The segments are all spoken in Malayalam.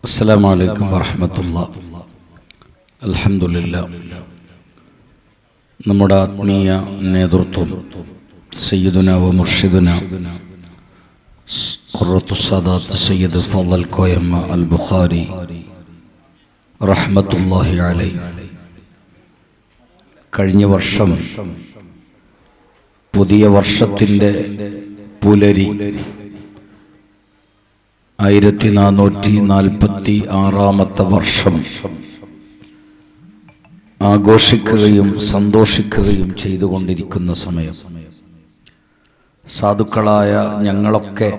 അസ്സലാമു അലൈക്കും വറഹ്മത്തുള്ളാഹി. അൽഹംദുലില്ലാഹ്. നമ്മുടെ ആത്മീയ നേതൃത്വം സയ്യിദുന വ മുർഷിദുന ഖുറത്തു സദാത്ത് സയ്യിദ് ഫളൽ കോയമ്മ അൽ ബുഖാരി റഹ്മത്തുള്ളാഹി അലൈഹി കഴിഞ്ഞ വർഷം പുതിയ വർഷത്തിൻ്റെ പുലരി 1446 വർഷം ആഘോഷിക്കുകയും സന്തോഷിക്കുകയും ചെയ്തുകൊണ്ടിരിക്കുന്ന സമയം സാധുക്കളായ ഞങ്ങളൊക്കെ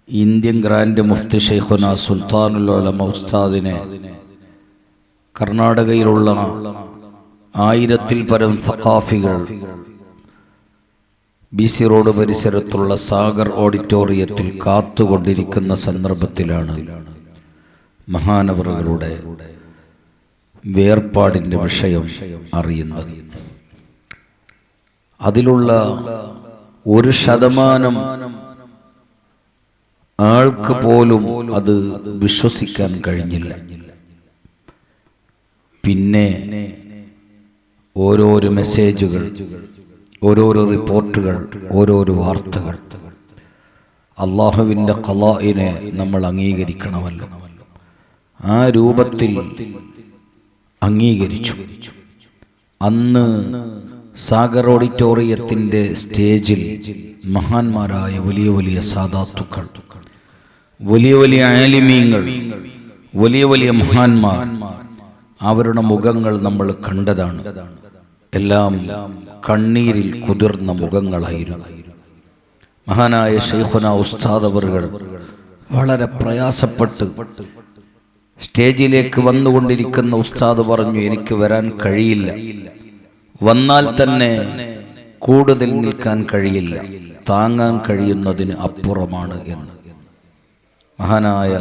ഇന്ത്യൻ ഗ്രാൻഡ് മുഫ്തി ശൈഖുന സുൽത്താനുൽ ഉലമ ഉസ്താദിനെ കർണാടകയിലുള്ള 1000-ൽ പരം സഖാഫികൾ BC റോഡ് പരിസരത്തുള്ള സാഗർ ഓഡിറ്റോറിയത്തിൽ കാത്തുകൊണ്ടിരിക്കുന്ന സന്ദർഭത്തിലാണ് മഹാനവറുകളുടെ വേർപാടിൻ്റെ വിഷയം അറിയുന്നത്. അതിലുള്ള 1% ആൾക്ക് പോലും അത് വിശ്വസിക്കാൻ കഴിഞ്ഞില്ല. പിന്നെ ഓരോരോ മെസ്സേജുകൾ, ഓരോരോ റിപ്പോർട്ടുകൾ, ഓരോരോ വാർത്തകൾ. അള്ളാഹുവിൻ്റെ ഖളാഇനെ നമ്മൾ അംഗീകരിക്കണമല്ലോ. ആ രൂപത്തിൽ അംഗീകരിച്ചു. അന്ന് സാഗർ ഓഡിറ്റോറിയത്തിൻ്റെ സ്റ്റേജിൽ മഹാന്മാരായ വലിയ വലിയ സാദാത്തുക്കൾ, വലിയ വലിയ ആലിമീങ്ങൾ, വലിയ വലിയ മഹാന്മാർ, അവരുടെ മുഖങ്ങൾ നമ്മൾ കണ്ടതാണ്. എല്ലാം കണ്ണീരിൽ കുതിർന്ന മുഖങ്ങളായിരുന്നു. മഹാനായ ശൈഖുന ഉസ്താദ് അവറുകൾ വളരെ പ്രയാസപ്പെട്ട് സ്റ്റേജിലേക്ക് വന്നുകൊണ്ടിരിക്കുന്ന ഉസ്താദ് പറഞ്ഞു, എനിക്ക് വരാൻ കഴിയില്ല, വന്നാൽ തന്നെ കൂടുതൽ നിൽക്കാൻ കഴിയില്ല, താങ്ങാൻ കഴിയുന്നതിന് അപ്പുറമാണ് എന്ന്. മഹാനായ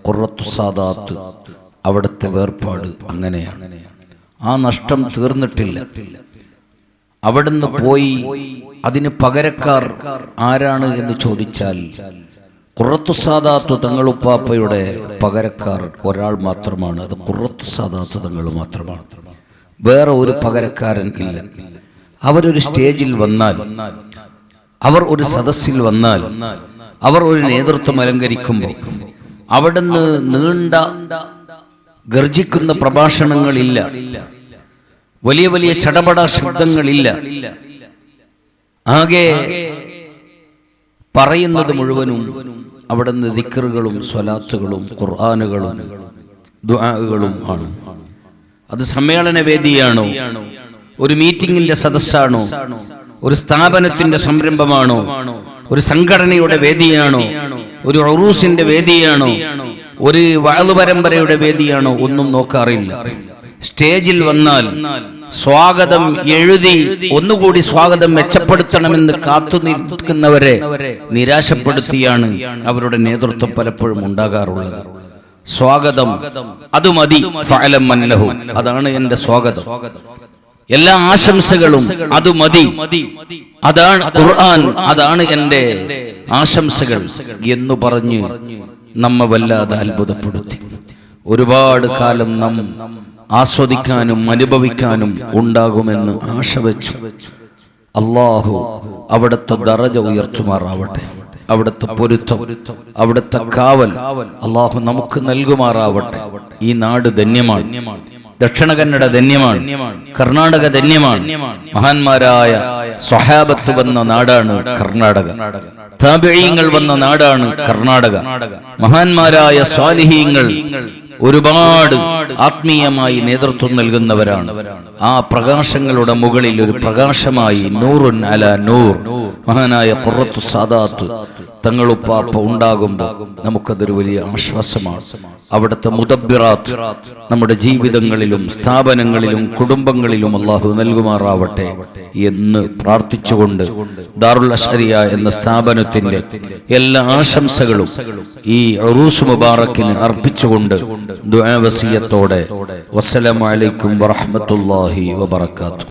ഖുറത്തു സാദാത്ത് അവിടുത്തെ വേർപാട് അങ്ങനെയാണ്. ആ നഷ്ടം തീർന്നിട്ടില്ല. അവിടുന്ന് പോയി അതിന് പകരക്കാർ ആരാണ് എന്ന് ചോദിച്ചാൽ ഖുറത്തു സാദാത്ത് തങ്ങളുപ്പാപ്പയുടെ പകരക്കാർ ഒരാൾ മാത്രമാണ്. അത് ഖുറത്തു സാദാത്ത് തങ്ങൾ മാത്രമാണ്. വേറെ ഒരു പകരക്കാരൻ ഇല്ല. അവരൊരു സ്റ്റേജിൽ വന്നാൽ, അവർ ഒരു സദസ്സിൽ വന്നാൽ, അവർ ഒരു നേതൃത്വം അലങ്കരിക്കുമ്പോൾ അവിടുന്ന് നീണ്ട ഗർജിക്കുന്ന പ്രഭാഷണങ്ങളില്ല, വലിയ വലിയ ചടപട ശബ്ദങ്ങളില്ല. ആകെ പറയുന്നത് മുഴുവനും അവിടുന്ന് ദിക്റുകളും സ്വലാത്തുകളും ഖുർആനുകളും ദുആകളും ആണ്. അത് സമ്മേളന വേദിയാണോ, ഒരു മീറ്റിംഗിന്റെ സദസ്സാണോ, ഒരു സ്ഥാപനത്തിന്റെ സംരംഭമാണോ, ഒരു സംഘടനയുടെ വേദിയാണോ, ഒരു ഉറൂസിന്റെ വേദിയാണോ, ഒരു വഅദ് പരമ്പരയുടെ വേദിയാണോ, ഒന്നും നോക്കാറില്ല. സ്റ്റേജിൽ വന്നാൽ സ്വാഗതം എഴുതി ഒന്നുകൂടി സ്വാഗതം മെച്ചപ്പെടുത്തണമെന്ന് കാത്തു നിൽക്കുന്നവരെ നിരാശപ്പെടുത്തിയാണ് അവരുടെ നേതൃത്വം പലപ്പോഴും ഉണ്ടാകാറുള്ളത്. സ്വാഗതം അത് മതി, ഫഅലം മൻലഹു, അതാണ് എന്റെ സ്വാഗതം, എല്ലാ ആശംസകളും അത് മതി, അതാണ് ഖുർആൻ, അതാണ് എന്റെ ആശംസകൾ എന്ന് പറഞ്ഞ് നമ്മെ വല്ലാതെ അത്ഭുതപ്പെടുത്തി. ഒരുപാട് കാലം നാം ആസ്വദിക്കാനും അനുഭവിക്കാനും ഉണ്ടാകുമെന്ന് ആശ വെച്ചു. അല്ലാഹു അവിടുത്തെ ദറജ ഉയർത്തുമാറാവട്ടെ. അവിടുത്തെ പൊരുത്തം, അവിടുത്തെ കാവൽ അല്ലാഹു നമുക്ക് നൽകുമാറാവട്ടെ. ഈ നാട് ധന്യമാണ്, ദക്ഷിണ കന്നഡ ധന്യമാണ്, കർണാടക ധന്യമാണ്. മഹാന്മാരായ സ്വഹാബത്ത് വന്ന നാടാണ് കർണാടക, താബിഈങ്ങൾ വന്ന നാടാണ് കർണാടക. മഹാന്മാരായ സ്വാലിഹീങ്ങൾ ഒരുപാട് ആത്മീയമായി നേതൃത്വം നൽകുന്നവരാണ്. ആ പ്രകാശങ്ങളുടെ മുകളിൽ ഒരു പ്രകാശമായി നൂറുൻ അലാ നൂർ മഹാനായ ഖുറത്തു സാദാത്ത് തങ്ങളുപ്പാപ്പ ഉണ്ടാകുമ്പോൾ നമുക്കതൊരു വലിയ ആശ്വാസമാണ്. അവിടുത്തെ മുദബ്ബിറാത്ത് നമ്മുടെ ജീവിതങ്ങളിലും സ്ഥാപനങ്ങളിലും കുടുംബങ്ങളിലും അല്ലാഹു നൽകുമാറാവട്ടെ എന്ന് പ്രാർത്ഥിച്ചുകൊണ്ട് ദാറുൽ അശ്അരിയ എന്ന സ്ഥാപനത്തിന്റെ എല്ലാ ആശംസകളും ഈ ഉറൂസ് മുബാറക്കിന് അർപ്പിച്ചുകൊണ്ട് ദുആ വസിയത്തോടെ വസ്സലാമു അലൈക്കും വറഹ്മത്തുള്ളാഹി വബറകാതുഹു.